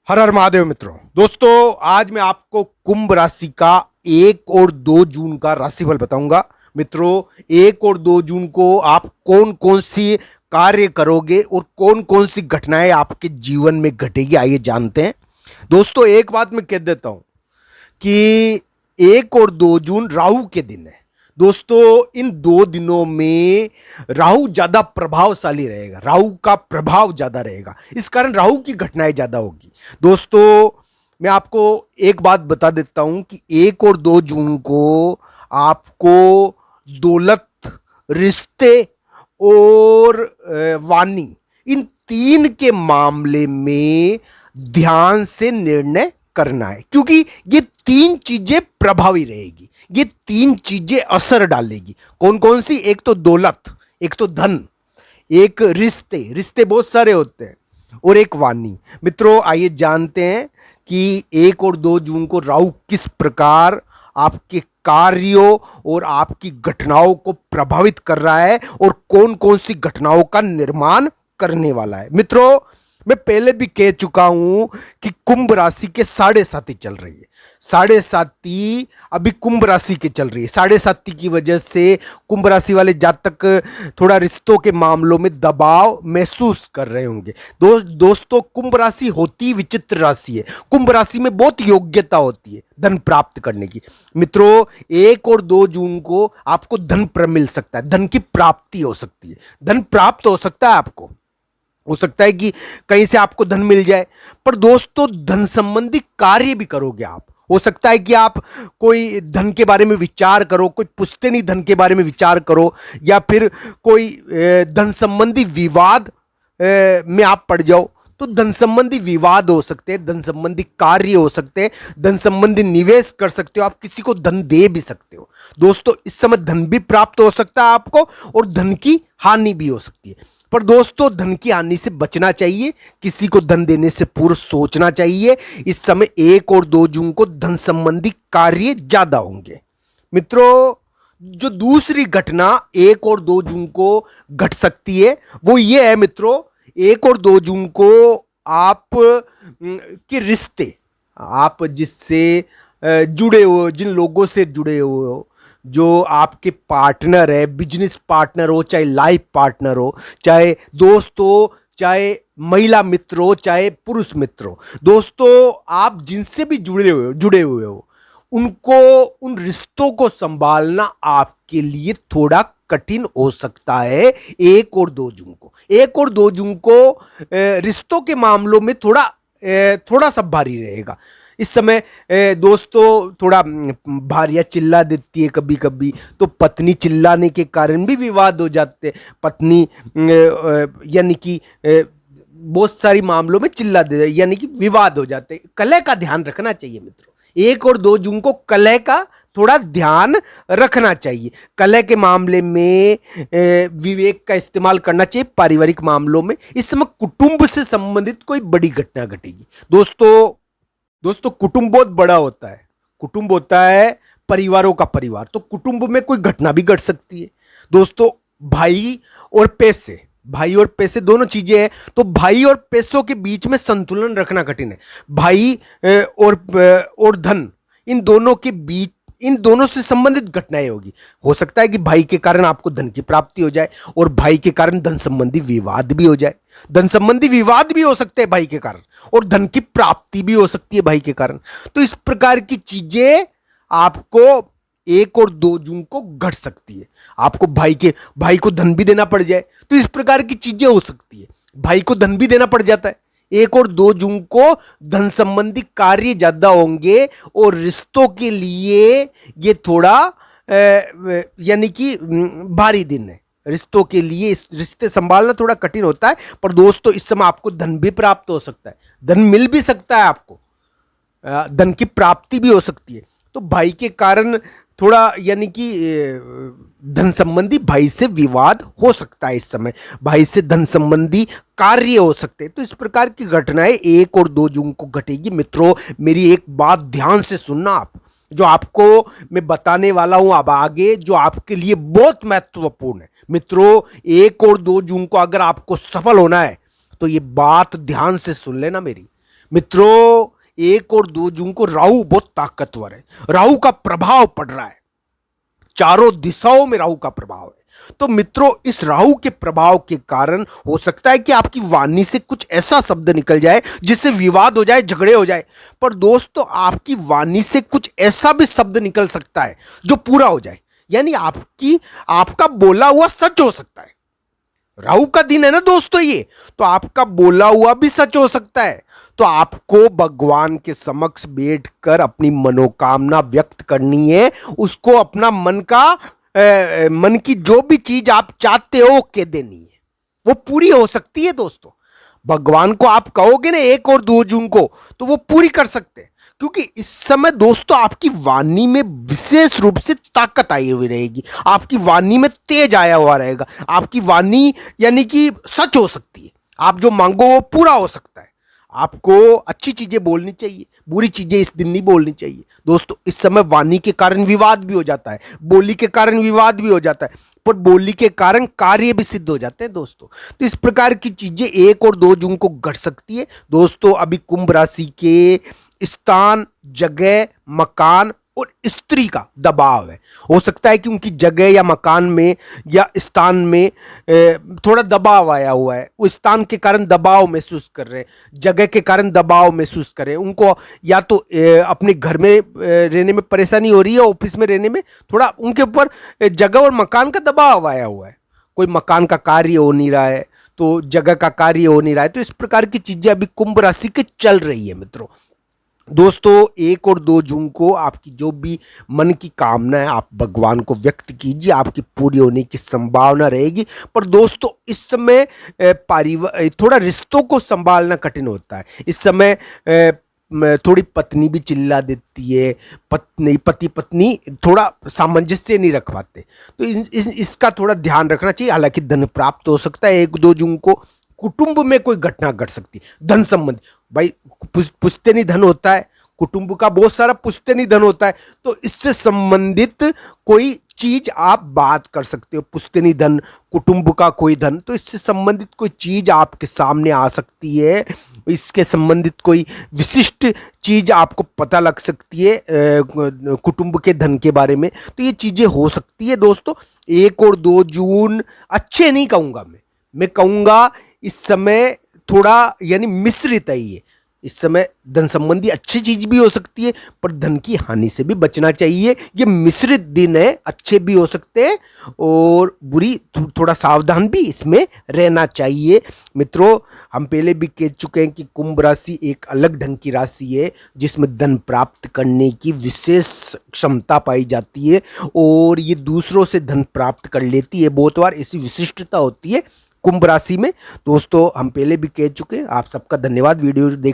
हर हर महादेव मित्रों। दोस्तों आज मैं आपको कुंभ राशि का 1 और 2 जून का राशिफल बताऊंगा। मित्रों 1 और 2 जून को आप कौन कौन सी कार्य करोगे और कौन कौन सी घटनाएं आपके जीवन में घटेगी, आइए जानते हैं। दोस्तों एक बात मैं कह देता हूं कि 1 और 2 जून राहु के दिन है। दोस्तों इन 2 दिनों में राहु ज्यादा प्रभावशाली रहेगा, राहु का प्रभाव ज्यादा रहेगा, इस कारण राहु की घटनाएं ज्यादा होगी। दोस्तों मैं आपको एक बात बता देता हूं कि 1 और 2 जून को आपको दौलत, रिश्ते और वाणी, इन तीन के मामले में ध्यान से निर्णय करना है, क्योंकि ये तीन चीजें प्रभावी रहेगी, ये तीन चीजें असर डालेगी। कौन कौन सी? एक तो दौलत, एक तो धन, एक रिश्ते, रिश्ते बहुत सारे होते हैं, और एक वाणी। मित्रों आइए जानते हैं कि 1 और 2 जून को राहु किस प्रकार आपके कार्यों और आपकी घटनाओं को प्रभावित कर रहा है और कौन कौन सी घटनाओं का निर्माण करने वाला है। मित्रों मैं पहले भी कह चुका हूं कि कुंभ राशि के 7.5 चल रही है। 7.5 अभी कुंभ राशि के चल रही है। 7.5 की वजह से कुंभ राशि वाले जातक थोड़ा रिश्तों के मामलों में दबाव महसूस कर रहे होंगे। दोस्तों कुंभ राशि होती विचित्र राशि है। कुंभ राशि में बहुत योग्यता होती है धन प्राप्त करने की। मित्रों 1 और 2 जून को आपको धन मिल सकता है, धन की प्राप्ति हो सकती है, धन प्राप्त हो सकता है आपको। हो सकता है कि कहीं से आपको धन मिल जाए, पर दोस्तों धन संबंधी कार्य भी करोगे आप। हो सकता है कि आप कोई धन के बारे में विचार करो, कोई पुश्तैनी धन के बारे में विचार करो, या फिर कोई धन संबंधी विवाद में आप पड़ जाओ। तो धन संबंधी विवाद हो सकते हैं, धन संबंधी कार्य हो सकते हैं, धन संबंधी निवेश कर सकते हो, आप किसी को धन दे भी सकते हो। दोस्तों इस समय धन भी प्राप्त हो सकता है आपको और धन की हानि भी हो सकती है। पर दोस्तों धन की हानि से बचना चाहिए, किसी को धन देने से पूर्व सोचना चाहिए। इस समय 1 और 2 जून को धन संबंधी कार्य ज्यादा होंगे। मित्रों जो दूसरी घटना 1 और 2 जून को घट सकती है वो ये है मित्रों, 1 और 2 जून को आप के रिश्ते, आप जिससे जुड़े हो, जिन लोगों से जुड़े हुए हो, जो आपके पार्टनर है, बिजनेस पार्टनर हो, चाहे लाइफ पार्टनर हो, चाहे दोस्त हो, चाहे महिला मित्र हो, चाहे पुरुष मित्र हो, दोस्तों आप जिनसे भी जुड़े हुए हो उनको, उन रिश्तों को संभालना आपके लिए थोड़ा कठिन हो सकता है। 1 और 2 जून को, 1 और 2 जून को रिश्तों के मामलों में थोड़ा सा भारी रहेगा। इस समय दोस्तों थोड़ा भारिया चिल्ला देती है कभी कभी, तो पत्नी चिल्लाने के कारण भी विवाद हो जाते हैं। पत्नी यानी कि बहुत सारी मामलों में चिल्ला दे, यानी कि विवाद हो जाते हैं। कलह का ध्यान रखना चाहिए मित्रों, 1 और 2 जून को कलह का थोड़ा ध्यान रखना चाहिए। कलह के मामले में विवेक का इस्तेमाल करना चाहिए। पारिवारिक मामलों में इस समय कुटुंब से संबंधित कोई बड़ी घटना घटेगी। दोस्तों कुटुंब बहुत बड़ा होता है, कुटुंब होता है परिवारों का परिवार, तो कुटुंब में कोई घटना भी घट सकती है। दोस्तों भाई और पैसे, भाई और पैसे दोनों चीजें हैं, तो भाई और पैसों के बीच में संतुलन रखना कठिन है। भाई और धन, इन दोनों के बीच, इन दोनों से संबंधित घटनाएं होगी। हो सकता है कि भाई के कारण आपको धन की प्राप्ति हो जाए और भाई के कारण धन संबंधी विवाद भी हो जाए। धन संबंधी विवाद भी हो सकते हैं भाई के कारण, और धन की प्राप्ति भी हो सकती है भाई के कारण। तो इस प्रकार की चीजें आपको 1 और 2 जून को घट सकती है। आपको भाई को धन भी देना पड़ जाए, तो इस प्रकार की चीजें हो सकती है। भाई को धन भी देना पड़ जाता है। 1 और 2 जून को धन संबंधी कार्य ज्यादा होंगे और रिश्तों के लिए ये थोड़ा यानी कि भारी दिन है। रिश्तों के लिए रिश्ते संभालना थोड़ा कठिन होता है, पर दोस्तों इस समय आपको धन भी प्राप्त हो सकता है, धन मिल भी सकता है आपको, धन की प्राप्ति भी हो सकती है। तो भाई के कारण थोड़ा यानी कि धन संबंधी भाई से विवाद हो सकता है। इस समय भाई से धन संबंधी कार्य हो सकते हैं। तो इस प्रकार की घटनाएं 1 और 2 जून को घटेगी। मित्रों मेरी एक बात ध्यान से सुनना आप, जो आपको मैं बताने वाला हूं अब आगे, जो आपके लिए बहुत महत्वपूर्ण है। मित्रों 1 और 2 जून को अगर आपको सफल होना है तो ये बात ध्यान से सुन लेना मेरी। मित्रों 1 और 2 जून को राहु बहुत ताकतवर है, राहु का प्रभाव पड़ रहा है, चारों दिशाओं में राहु का प्रभाव है। तो मित्रों इस राहु के प्रभाव के कारण हो सकता है कि आपकी वाणी से कुछ ऐसा शब्द निकल जाए जिससे विवाद हो जाए, झगड़े हो जाए। पर दोस्तों आपकी वाणी से कुछ ऐसा भी शब्द निकल सकता है जो पूरा हो जाए, यानी आपका बोला हुआ सच हो सकता है। राहु का दिन है ना दोस्तों ये, तो आपका बोला हुआ भी सच हो सकता है। तो आपको भगवान के समक्ष बैठकर अपनी मनोकामना व्यक्त करनी है, उसको अपना मन की जो भी चीज आप चाहते हो के देनी है, वो पूरी हो सकती है दोस्तों। भगवान को आप कहोगे ना 1 और 2 जून को, तो वो पूरी कर सकते हैं, क्योंकि इस समय दोस्तों आपकी वाणी में विशेष रूप से ताकत आई हुई रहेगी, आपकी वाणी में तेज आया हुआ रहेगा, आपकी वाणी यानी कि सच हो सकती है, आप जो मांगो वो पूरा हो सकता है। आपको अच्छी चीजें बोलनी चाहिए, बुरी चीजें इस दिन नहीं बोलनी चाहिए दोस्तों। इस समय वाणी के कारण विवाद भी हो जाता है, बोली के कारण विवाद भी हो जाता है, पर बोली के कारण कार्य भी सिद्ध हो जाते हैं दोस्तों। तो इस प्रकार की चीजें 1 और 2 जून को घट सकती है दोस्तों। अभी कुंभ राशि के स्थान, जगह, मकान और स्त्री का दबाव है। हो सकता है कि उनकी जगह या मकान में या स्थान में थोड़ा दबाव आया हुआ है, वो स्थान के कारण दबाव महसूस कर रहे हैं, जगह के कारण दबाव महसूस कर रहे हैं। उनको या तो अपने घर में रहने में परेशानी हो रही है, ऑफिस में रहने में थोड़ा उनके ऊपर जगह और मकान का दबाव आया हुआ है। कोई मकान का कार्य हो नहीं रहा है, तो जगह का कार्य हो नहीं रहा है। तो इस प्रकार की चीजें अभी कुंभ राशि के चल रही है मित्रों। दोस्तों 1 और 2 जून को आपकी जो भी मन की कामना है आप भगवान को व्यक्त कीजिए, आपकी पूरी होने की संभावना रहेगी। पर दोस्तों इस समय थोड़ा रिश्तों को संभालना कठिन होता है। इस समय थोड़ी पत्नी भी चिल्ला देती है, पति पत्नी थोड़ा सामंजस्य नहीं रख पाते, तो इसका थोड़ा ध्यान रखना चाहिए। हालांकि धन प्राप्त हो सकता है 1 और 2 जून को। कुटुंब में कोई घटना घट सकती है धन संबंधी, भाई पुश्तैनी धन होता है, कुटुंब का बहुत सारा पुश्तैनी धन होता है, तो इससे संबंधित कोई चीज आप बात कर सकते हो। पुश्तैनी धन, कुटुंब का कोई धन, तो इससे संबंधित कोई चीज आपके सामने आ सकती है, इसके संबंधित कोई विशिष्ट चीज आपको पता लग सकती है कुटुंब के धन के बारे में। तो ये चीजें हो सकती है दोस्तों। 1 और 2 जून अच्छे नहीं कहूंगा मैं कहूंगा इस समय थोड़ा यानी मिश्रित है ये। इस समय धन संबंधी अच्छी चीज भी हो सकती है, पर धन की हानि से भी बचना चाहिए। ये मिश्रित दिन है, अच्छे भी हो सकते हैं और बुरी, थोड़ा सावधान भी इसमें रहना चाहिए मित्रों। हम पहले भी कह चुके हैं कि कुंभ राशि एक अलग ढंग की राशि है, जिसमें धन प्राप्त करने की विशेष क्षमता पाई जाती है और ये दूसरों से धन प्राप्त कर लेती है। बहुत बार ऐसी विशिष्टता होती है कुंभ राशि में दोस्तों। हम पहले भी कह चुके हैं। आप सबका धन्यवाद वीडियो देखने